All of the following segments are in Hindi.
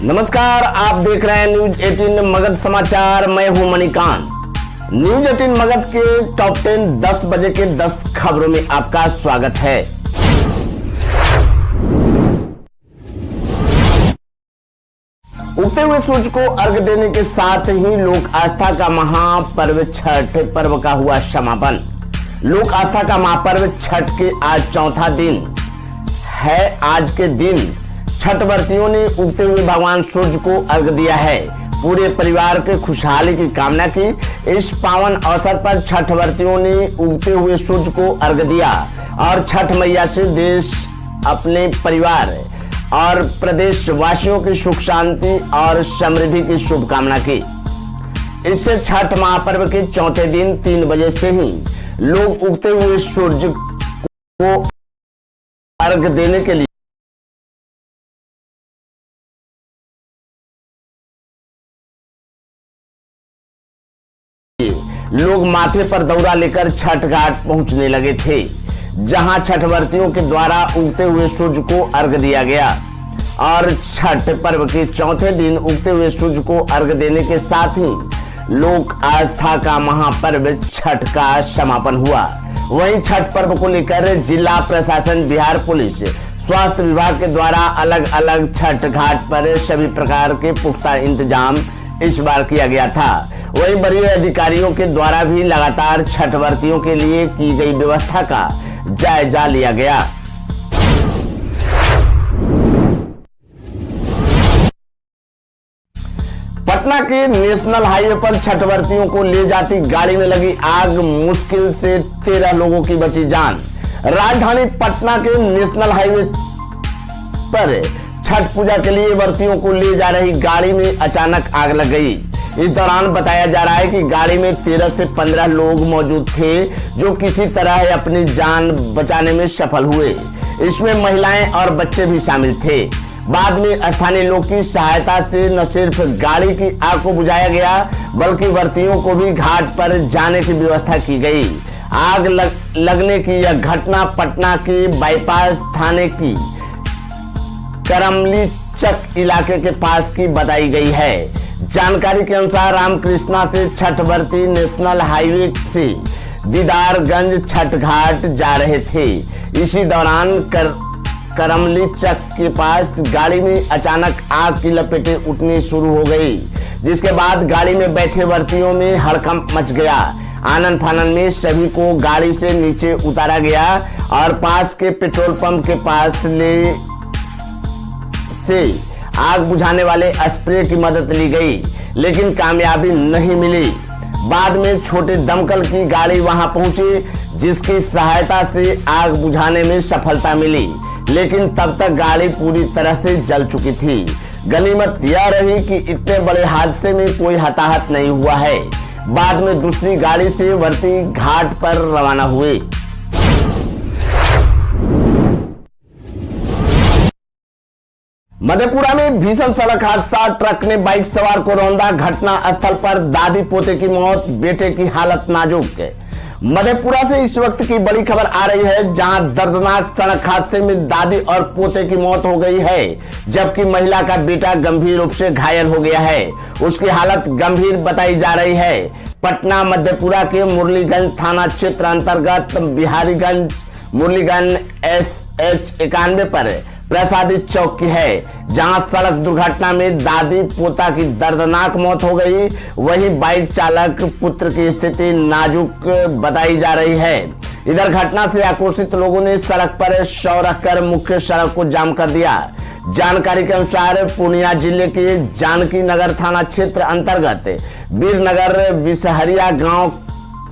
नमस्कार, आप देख रहे हैं न्यूज 18 मगध समाचार। मैं हूं मणिकांत। न्यूज 18 मगध के टॉप 10 10 बजे के 10 खबरों में आपका स्वागत है। उगते हुए सूरज को अर्घ देने के साथ ही लोक आस्था का महापर्व छठ पर्व का हुआ समापन। लोक आस्था का महापर्व छठ के आज चौथा दिन है। आज के दिन छठ व्रतियों ने उगते हुए भगवान सूर्य को अर्घ दिया है। पूरे परिवार के खुशहाली की कामना की। इस पावन अवसर पर छठ व्रतियों ने उगते हुए सूर्य को अर्घ दिया और छठ मैया से देश, अपने परिवार और प्रदेश वासियों की सुख शांति और समृद्धि की शुभकामना की। इससे छठ महापर्व के चौथे दिन 3 बजे से ही लोग उगते हुए सूर्य को अर्घ देने के लिए लोग माथे पर दौरा लेकर छठ घाट पहुंचने लगे थे, जहां छठ व्रतियों के द्वारा उगते हुए सूर्य को अर्घ दिया गया और छठ पर्व के चौथे दिन उगते हुए सूर्य को अर्घ देने के साथ ही लोक आस्था का महापर्व छठ का समापन हुआ। वहीं छठ पर्व को लेकर जिला प्रशासन, बिहार पुलिस, स्वास्थ्य विभाग के द्वारा अलग अलग छठ घाट पर सभी प्रकार के पुख्ता इंतजाम इस बार किया गया था। वहीं वरीय अधिकारियों के द्वारा भी लगातार छठ व्रतियों के लिए की गई व्यवस्था का जायजा लिया गया। पटना के नेशनल हाईवे पर छठ व्रतियों को ले जाती गाड़ी में लगी आग, मुश्किल से 13 लोगों की बची जान। राजधानी पटना के नेशनल हाईवे पर छठ पूजा के लिए व्रतियों को ले जा रही गाड़ी में अचानक आग लग गई। इस दौरान बताया जा रहा है कि गाड़ी में 13 से 15 लोग मौजूद थे, जो किसी तरह अपनी जान बचाने में सफल हुए। इसमें महिलाएं और बच्चे भी शामिल थे। बाद में स्थानीय लोग की सहायता से न सिर्फ गाड़ी की आग को बुझाया गया, बल्कि व्रतियों को भी घाट पर जाने की व्यवस्था की गई। आग लगने की यह घटना पटना के बाईपास थाने की करमली चक इलाके के पास की बताई गई है। जानकारी के अनुसार रामकृष्णा से छठ व्रती नेशनल हाईवे से दीदारगंज छठ घाट जा रहे थे। इसी दौरान करमली चक के पास गाड़ी में अचानक आग की लपेटें उठनी शुरू हो गई, जिसके बाद गाड़ी में बैठे व्रतियों में हड़कंप मच गया। आनन फानन में सभी को गाड़ी से नीचे उतारा गया और पास के पेट्रोल पंप के पास से आग बुझाने वाले स्प्रे की मदद ली गई, लेकिन कामयाबी नहीं मिली। बाद में छोटे दमकल की गाड़ी वहां पहुंची, जिसकी सहायता से आग बुझाने में सफलता मिली, लेकिन तब तक गाड़ी पूरी तरह से जल चुकी थी। गनीमत यह रही कि इतने बड़े हादसे में कोई हताहत नहीं हुआ है। बाद में दूसरी गाड़ी से व्रती घाट पर रवाना हुए। मधेपुरा में भीषण सड़क हादसा, ट्रक ने बाइक सवार को रौंदा। घटना स्थल पर दादी पोते की मौत, बेटे की हालत नाजुक। मधेपुरा से इस वक्त की बड़ी खबर आ रही है, जहां दर्दनाक सड़क हादसे में दादी और पोते की मौत हो गई है, जबकि महिला का बेटा गंभीर रूप से घायल हो गया है। उसकी हालत गंभीर बताई जा रही है। पटना मधेपुरा के मुरलीगंज थाना क्षेत्र अंतर्गत बिहारीगंज मुरलीगंज SH 91 पर प्रसादी चौक की है, जहां सड़क दुर्घटना में दादी पोता की दर्दनाक मौत हो गई। वहीं बाइक चालक पुत्र की स्थिति नाजुक बताई जा रही है। इधर घटना से आक्रोशित लोगों ने सड़क पर शव रखकर मुख्य सड़क को जाम कर दिया। जानकारी के अनुसार पूर्णिया जिले के जानकी नगर थाना क्षेत्र अंतर्गत वीरनगर विसहरिया गांव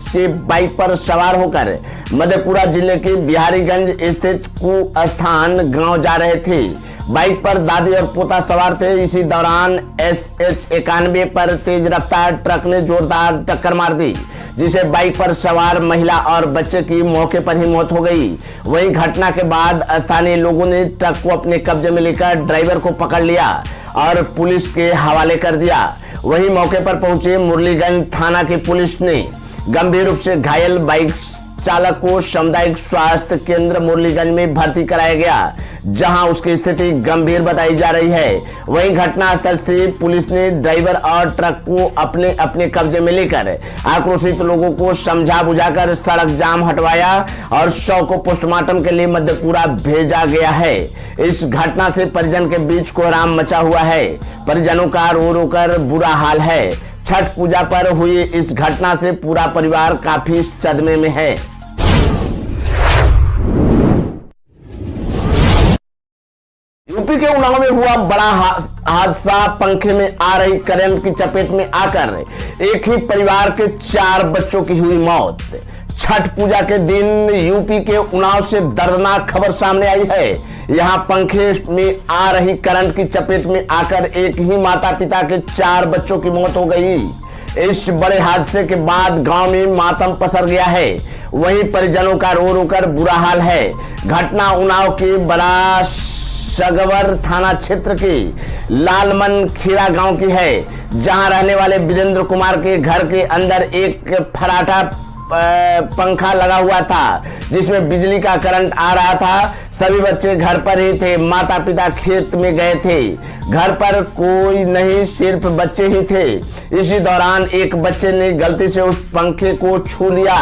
से बाइक पर सवार होकर मधेपुरा जिले के बिहारीगंज स्थित कुस्थान गांव जा रहे थे। बाइक पर दादी और पोता सवार थे। इसी दौरान SH 91 पर तेज रफ्तार ट्रक ने जोरदार टक्कर मार दी, जिसे बाइक पर सवार महिला और बच्चे की मौके पर ही मौत हो गई। वहीं घटना के बाद स्थानीय लोगों ने ट्रक को अपने कब्जे में लेकर ड्राइवर को पकड़ लिया और पुलिस के हवाले कर दिया। वहीं मौके पर पहुंचे मुरलीगंज थाना की पुलिस ने गंभीर रूप से घायल बाइक चालक को सामुदायिक स्वास्थ्य केंद्र मुरलीगंज में भर्ती कराया गया, जहां उसकी स्थिति गंभीर बताई जा रही है। वहीं घटनास्थल से पुलिस ने ड्राइवर और ट्रक को अपने कब्जे में लेकर आक्रोशित लोगों को समझा बुझाकर सड़क जाम हटवाया और शव को पोस्टमार्टम के लिए मधेपुरा भेजा गया है। इस घटना से परिजन के बीच कोहराम मचा हुआ है। परिजनों का रो रो कर बुरा हाल है। छठ पूजा पर हुई इस घटना से पूरा परिवार काफी सदमे में है। यूपी के उन्नाव में हुआ बड़ा हादसा। पंखे में आ रही करंट की चपेट में आकर एक ही परिवार के 4 बच्चों की हुई मौत। छठ पूजा के दिन यूपी के उन्नाव से दर्दनाक खबर सामने आई है। यहां पंखे में आ रही करंट की चपेट में आकर एक ही माता पिता के 4 बच्चों की मौत हो गई। इस बड़े हादसे के बाद गांव में मातम पसर गया है। वहीं परिजनों का रो रो कर बुरा हाल है। घटना उन्नाव के बड़ा सगवर थाना क्षेत्र के लालमन खीरा गांव की है, जहां रहने वाले वीरेंद्र कुमार के घर के अंदर एक फराठा पंखा लगा हुआ था, जिसमें बिजली का करंट आ रहा था। सभी बच्चे घर पर ही थे। माता पिता खेत में गए थे। घर पर कोई नहीं, सिर्फ बच्चे ही थे। इसी दौरान एक बच्चे ने गलती से उस पंखे को छू लिया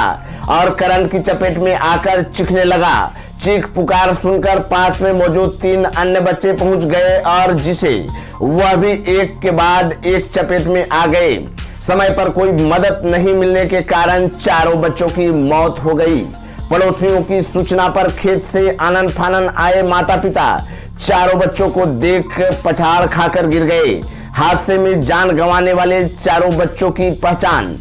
और करंट की चपेट में आकर चीखने लगा। चीख पुकार सुनकर पास में मौजूद 3 अन्य बच्चे पहुंच गए और जिसे वह भी एक के बाद एक चपेट में आ गए। समय पर कोई मदद नहीं मिलने के कारण 4 बच्चों की मौत हो गई। पड़ोसियों की सूचना पर खेत से आनन फानन आए माता पिता 4 बच्चों को देख पछाड़ खाकर गिर गए। हादसे में जान गंवाने वाले 4 बच्चों की पहचान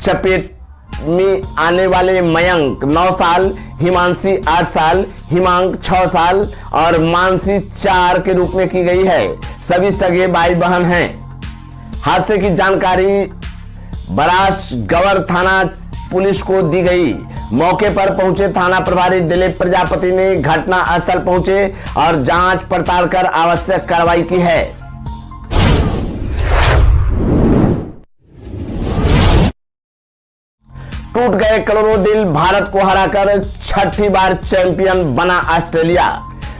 चपेट में आने वाले मयंक 9 साल, हिमांशी 8 साल, हिमांक 6 साल और मानसी 4 के रूप में की गई है। सभी सगे भाई बहन हैं। हादसे की जानकारी बरास गवर थाना पुलिस को दी गई। मौके पर पहुंचे थाना प्रभारी दिलीप प्रजापति ने घटना स्थल पहुंचे और जांच पड़ताल कर आवश्यक कार्रवाई की है। टूट गए करोड़ों दिल। भारत को हराकर छठी बार चैंपियन बना ऑस्ट्रेलिया।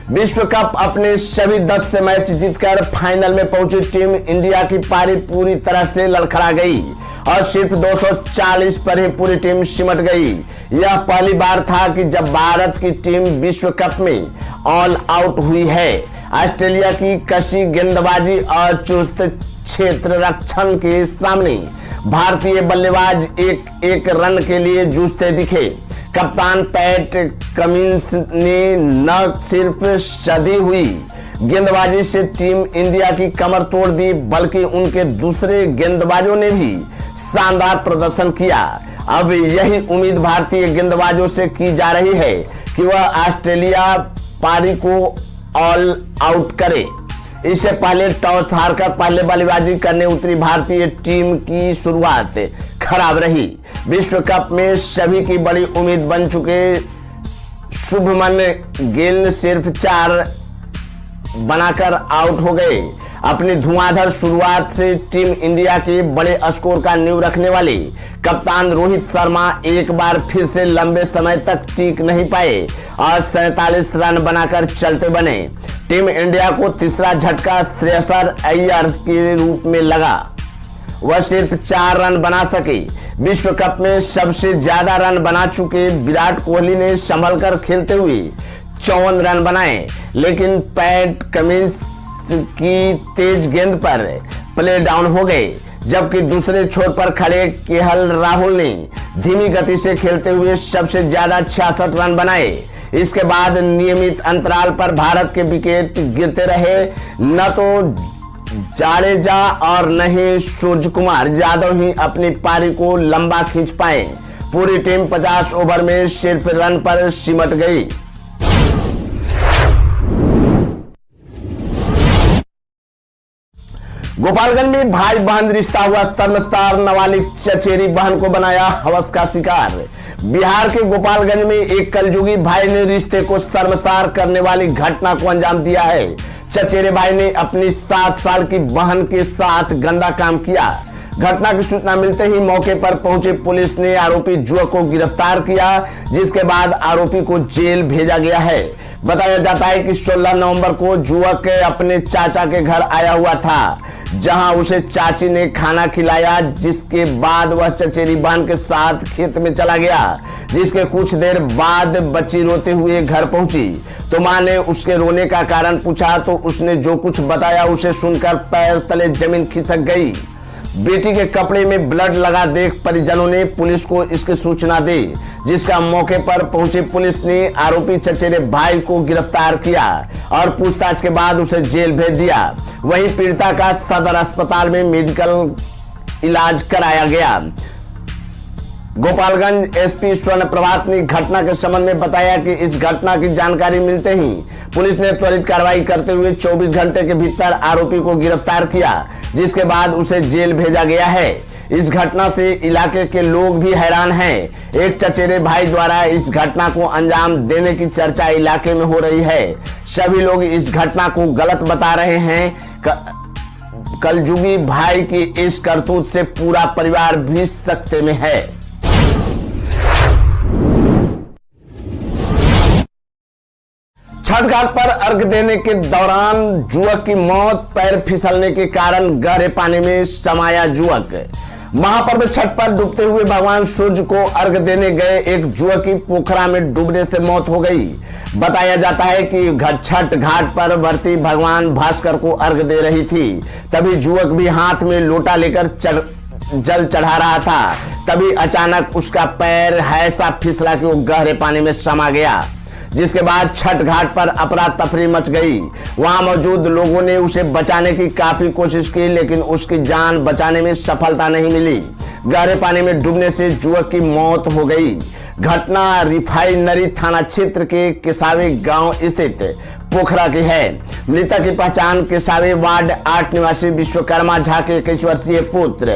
विश्व कप अपने सभी 10 से मैच जीतकर फाइनल में पहुंची टीम इंडिया की पारी पूरी तरह से लड़खड़ा गई और सिर्फ 240 पर ही पूरी टीम सिमट गई। यह पहली बार था कि जब भारत की टीम विश्व कप में ऑल आउट हुई है। ऑस्ट्रेलिया की कसी गेंदबाजी और चुस्त क्षेत्र रक्षण के सामने भारतीय बल्लेबाज एक रन के लिए जूझते दिखे। कप्तान पैट कमिंस ने न सिर्फ सधी हुई गेंदबाजी से टीम इंडिया की कमर तोड़ दी, बल्कि उनके दूसरे गेंदबाजों ने भी शानदार प्रदर्शन किया। अब यही उम्मीद भारतीय गेंदबाजों से की जा रही है कि वह ऑस्ट्रेलिया पारी को ऑल आउट करे। इससे पहले टॉस हारकर पहले बल्लेबाजी करने उतरी भारतीय टीम की शुरुआत खराब रही। विश्व कप में सभी की बड़ी उम्मीद बन चुके शुभमन गिल सिर्फ 4 बनाकर आउट हो गए। अपनी धुआंधार शुरुआत से टीम इंडिया के बड़े स्कोर का नींव रखने वाले कप्तान रोहित शर्मा एक बार फिर से लंबे समय तक टिक नहीं पाए और 47 रन बनाकर चलते बने। टीम इंडिया को तीसरा झटका श्रेयसर अय्यर के रूप में लगा। वह सिर्फ 4 रन बना सके। विश्व कप में सबसे ज्यादा रन बना चुके विराट कोहली ने संभल कर खेलते हुए 54 रन बनाए, लेकिन पैट कमिंस की तेज गेंद पर प्ले डाउन हो गए। जबकि दूसरे छोर पर खड़े केएल राहुल ने धीमी गति से खेलते हुए सबसे ज्यादा 66 रन बनाए। इसके बाद नियमित अंतराल पर भारत के विकेट गिरते रहे। न तो जाडेजा और न ही सूर्य कुमार यादव ही अपनी पारी को लंबा खींच पाए। पूरी टीम 50 ओवर में सिर्फ रन पर सिमट गई। गोपालगंज में भाई बहन रिश्ता हुआ शर्मसार। नाबालिग चचेरी बहन को बनाया हवस का शिकार। बिहार के गोपालगंज में एक कलयुगी भाई ने रिश्ते को शर्मसार करने वाली घटना को अंजाम दिया है। चचेरे भाई ने अपनी 7 साल की बहन के साथ गंदा काम किया। घटना की सूचना मिलते ही मौके पर पहुंची पुलिस ने आरोपी युवक को गिरफ्तार किया, जिसके बाद आरोपी को जेल भेजा गया है। बताया जाता है कि 16 नवंबर को युवक अपने चाचा के घर आया हुआ था, जहां उसे चाची ने खाना खिलाया, जिसके बाद वह चचेरी बहन के साथ खेत में चला गया। जिसके कुछ देर बाद बच्ची रोते हुए घर पहुंची तो मां ने उसके रोने का कारण पूछा तो उसने जो कुछ बताया उसे सुनकर पैर तले जमीन खिसक गई। बेटी के कपड़े में ब्लड लगा देख परिजनों ने पुलिस को इसकी सूचना दी, जिसका मौके पर पहुंची पुलिस ने आरोपी चचेरे भाई को गिरफ्तार किया और पूछताछ के बाद उसे जेल भेज दिया। वहीं पीड़िता का सदर अस्पताल में मेडिकल इलाज कराया गया। गोपालगंज एसपी स्वर्ण प्रभात ने घटना के संबंध में बताया कि इस घटना की जानकारी मिलते ही पुलिस ने त्वरित कार्रवाई करते हुए 24 घंटे के भीतर आरोपी को गिरफ्तार किया, जिसके बाद उसे जेल भेजा गया है। इस घटना से इलाके के लोग भी हैरान हैं। एक चचेरे भाई द्वारा इस घटना को अंजाम देने की चर्चा इलाके में हो रही है। सभी लोग इस घटना को गलत बता रहे हैं। कलजुगी भाई की इस करतूत से पूरा परिवार भी सकते में है। छठ घाट पर अर्घ देने के दौरान युवक की मौत, पैर फिसलने के कारण गहरे पानी में समाया युवक। महापर्व छठ पर डूबते हुए भगवान सूर्य को अर्घ देने गए एक युवक की पोखरा में डूबने से मौत हो गई। बताया जाता है कि छठ घाट पर व्रती भगवान भास्कर को अर्घ दे रही थी, तभी युवक भी हाथ में लोटा लेकर जल चढ़ा रहा था। तभी अचानक उसका पैर ऐसा फिसला कि वो गहरे पानी में समा गया, जिसके बाद छठ घाट पर अफरा तफरी मच गई। वहां मौजूद लोगों ने उसे बचाने की काफी कोशिश की, लेकिन उसकी जान बचाने में सफलता नहीं मिली। गहरे पानी में डूबने से युवक की मौत हो गई। घटना रिफाइनरी थाना क्षेत्र के केसावे गांव स्थित पोखरा की है। मृतक की पहचान केसावे वार्ड 8 निवासी विश्वकर्मा झा के 21 वर्षीय पुत्र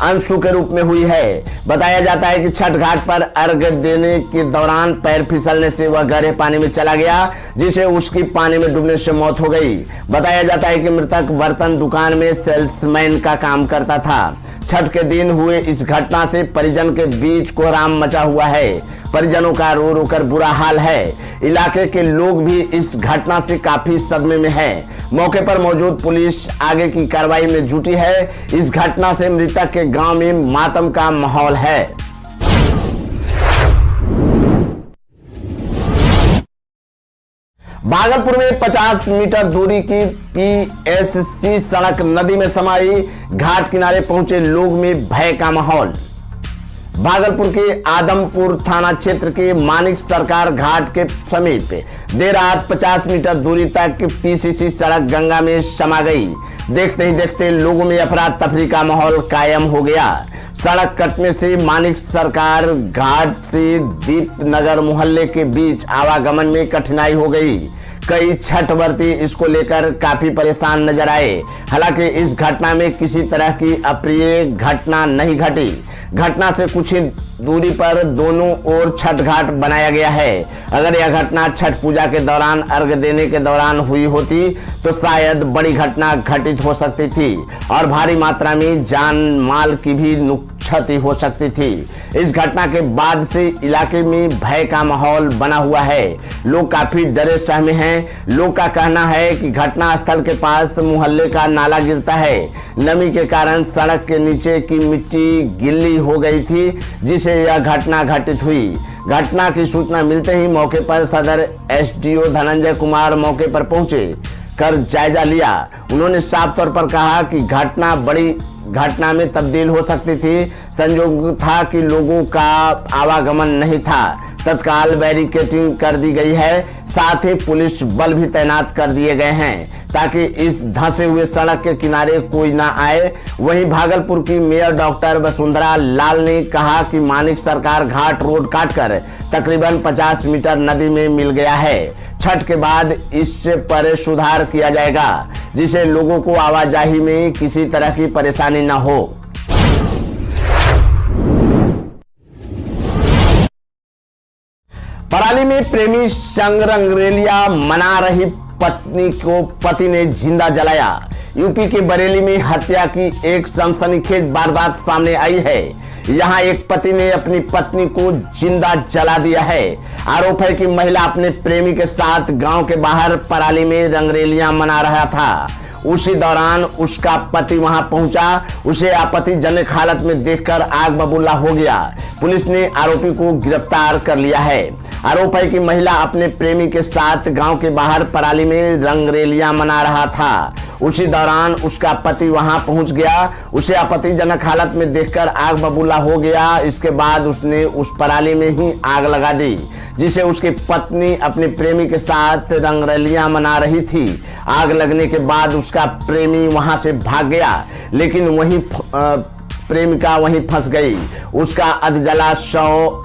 अंशु के रूप में हुई है। बताया जाता है कि छठ घाट पर अर्घ देने के दौरान पैर फिसलने से वह गहरे पानी में चला गया, जिसे उसकी पानी में डूबने से मौत हो गई। बताया जाता है कि मृतक बर्तन दुकान में सेल्समैन का काम करता था। छठ के दिन हुए इस घटना से परिजन के बीच कोहराम मचा हुआ है। परिजनों का रो रो कर बुरा हाल है। इलाके के लोग भी इस घटना से काफी सदमे में हैं। मौके पर मौजूद पुलिस आगे की कार्रवाई में जुटी है। इस घटना से मृतक के गांव में मातम का माहौल है। भागलपुर में 50 मीटर दूरी की पीएससी सड़क नदी में समाई, घाट किनारे पहुंचे लोग में भय का माहौल। भागलपुर के आदमपुर थाना क्षेत्र के मानिक सरकार घाट के समीप देर रात 50 मीटर दूरी तक पीसीसी सड़क गंगा में समा गई। देखते ही देखते लोगों में अफरा तफरी का माहौल कायम हो गया। सड़क कटने से मानिक सरकार घाट से दीपनगर मोहल्ले के बीच आवागमन में कठिनाई हो गई। कई छठ व्रती इसको लेकर काफी परेशान नजर आए। हालांकि इस घटना में किसी तरह की अप्रिय घटना नहीं घटी। घटना से कुछ ही दूरी पर दोनों ओर छठ घाट बनाया गया है। अगर यह घटना छठ पूजा के दौरान अर्घ देने के दौरान हुई होती तो शायद बड़ी घटना घटित हो सकती थी और भारी मात्रा में जान माल की भी क्षति हो सकती थी। इस घटना के बाद से इलाके में भय का माहौल बना हुआ है। लोग काफी डरे सहमे हैं। लोग का कहना है कि घटना स्थल के पास मोहल्ले का नाला गिरता है। नमी के कारण सड़क के नीचे की मिट्टी गिल्ली हो गई थी, जिसे यह घटना घटित हुई। घटना की सूचना मिलते ही मौके पर सदर एसडीओ धनंजय कुमार मौके पर पहुंचे कर जायजा लिया। उन्होंने साफ तौर पर कहा कि घटना बड़ी घटना में तब्दील हो सकती थी। संयोग था कि लोगों का आवागमन नहीं था। तत्काल बैरिकेडिंग कर दी गई है। साथ ही पुलिस बल भी तैनात कर दिए गए हैं ताकि इस धंसे हुए सड़क के किनारे कोई ना आए। वहीं भागलपुर की मेयर डॉक्टर वसुंधरा लाल ने कहा कि मानिक सरकार घाट रोड काटकर तकरीबन 50 मीटर नदी में मिल गया है। छठ के बाद इससे पर सुधार किया जाएगा, जिससे लोगों को आवाजाही में किसी तरह की परेशानी न हो। पराली में प्रेमी संग रंगरेलिया मना रही पत्नी को पति ने जिंदा जलाया। यूपी के बरेली में हत्या की एक सनसनीखेज वारदात सामने आई है। यहाँ एक पति ने अपनी पत्नी को जिंदा जला दिया है। आरोप है कि महिला अपने प्रेमी के साथ गांव के बाहर पराली में रंगरेलियां मना रहा था। उसी दौरान उसका पति वहां पहुंचा। उसे आपत्तिजनक हालत में देखकर आग बबूला हो गया। पुलिस ने आरोपी को गिरफ्तार कर लिया है। आरोप है कि महिला अपने प्रेमी के साथ गांव के बाहर पराली में रंगरेलियां मना रहा था। उसी दौरान उसका पति वहां पहुंच गया। उसे आपत्तिजनक हालत में देखकर आग बबूला हो गया। इसके बाद उसने उस पराली में ही आग लगा दी, जिसे उसकी पत्नी अपने प्रेमी के साथ रंगरेलियां मना रही थी। आग लगने के बाद उसका प्रेमी वहां से भाग गया, लेकिन वहीं प्रेमिका वहीं फंस गई। उसका अधजला शव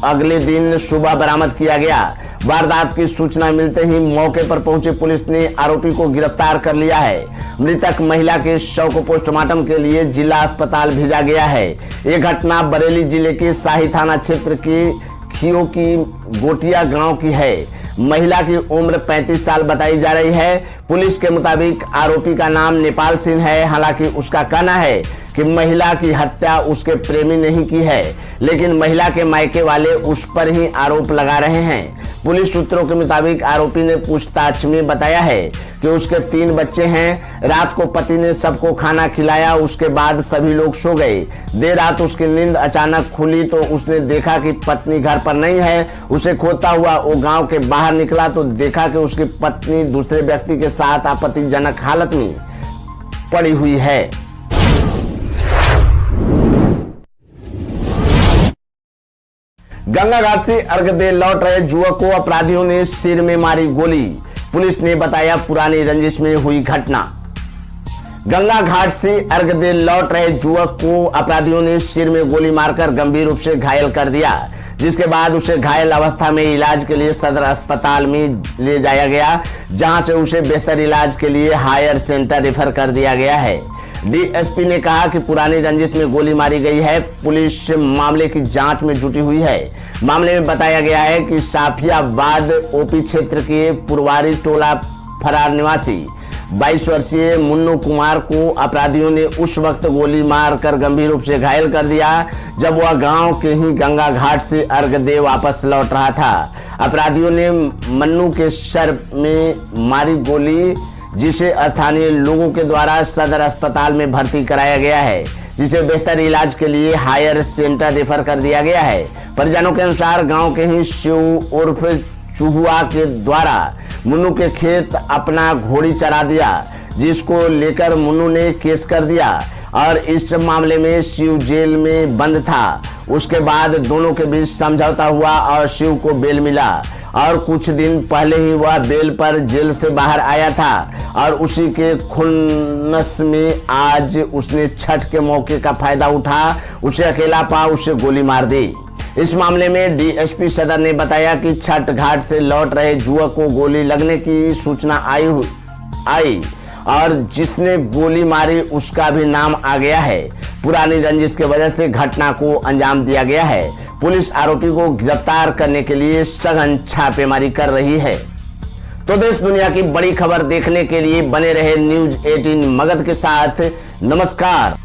अगले दिन सुबह बरामद किया गया। वारदात की सूचना मिलते ही मौके पर पहुंची पुलिस ने आरोपी को गिरफ्तार कर लिया है। मृतक महिला के शव को पोस्टमार्टम के लिए जिला अस्पताल भेजा गया है। यह घटना बरेली जिले के शाही थाना क्षेत्र के खियो की गोटिया गांव की है। महिला की उम्र 35 साल बताई जा रही है। पुलिस के मुताबिक आरोपी का नाम नेपाल सिंह है। हालांकि उसका कहना है कि महिला की हत्या उसके प्रेमी ने ही की है, लेकिन महिला के मायके वाले उस पर ही आरोप लगा रहे हैं। पुलिस सूत्रों के मुताबिक आरोपी ने पूछताछ में बताया है कि उसके 3 बच्चे हैं। रात को पति ने सबको खाना खिलाया, उसके बाद सभी लोग सो गए। देर रात उसकी नींद अचानक खुली तो उसने देखा कि पत्नी घर पर नहीं है। उसे खोता हुआ वो गांव के बाहर निकला तो देखा कि उसकी पत्नी दूसरे व्यक्ति के साथ आपत्तिजनक हालत में पड़ी हुई है। गंगा घाट से अर्घ दे लौट रहे युवक को अपराधियों ने सिर में मारी गोली। पुलिस ने बताया पुरानी रंजिश में हुई घटना। गंगा घाट से अर्घ दे लौट रहे युवक को अपराधियों ने सिर में गोली मारकर गंभीर रूप से घायल कर दिया, जिसके बाद उसे घायल अवस्था में इलाज के लिए सदर अस्पताल में ले जाया गया, जहां से उसे बेहतर इलाज के लिए हायर सेंटर रेफर कर दिया गया है। डीएसपी ने कहा कि पुरानी रंजिश में गोली मारी गई है। पुलिस मामले की जांच में जुटी हुई है। मामले में बताया गया है कि साफियाबाद ओपी क्षेत्र के पुरवारी टोला फरार निवासी 22 वर्षीय मुन्नू कुमार को अपराधियों ने उस वक्त गोली मारकर गंभीर रूप से घायल कर दिया जब वह गांव के ही गंगा घाट से अर्घ दे वापस लौट रहा था। अपराधियों ने मन्नू के सर में मारी गोली, जिसे स्थानीय लोगों के द्वारा सदर अस्पताल में भर्ती कराया गया है, जिसे बेहतर इलाज के लिए हायर सेंटर रेफर कर दिया गया है। परिजनों के अनुसार गांव के ही शिव उर्फ चूहुआ के द्वारा मुन्नू के खेत अपना घोड़ी चरा दिया, जिसको लेकर मुन्नू ने केस कर दिया और इस मामले में शिव जेल में बंद था। उसके बाद दोनों के बीच समझौता हुआ और शिव को बेल मिला और कुछ दिन पहले ही वह बेल पर जेल से बाहर आया था और उसी के खुन्नस में आज उसने छठ के मौके का फायदा उठा उसे अकेला पा उसे गोली मार दी। इस मामले में डीएसपी सदर ने बताया कि छठ घाट से लौट रहे युवक को गोली लगने की सूचना आई और जिसने गोली मारी उसका भी नाम आ गया है। पुरानी रंजिश की वजह से घटना को अंजाम दिया गया है। पुलिस आरोपी को गिरफ्तार करने के लिए सघन छापेमारी कर रही है। तो देश दुनिया की बड़ी खबर देखने के लिए बने रहे न्यूज़ 18 मगध के साथ। नमस्कार।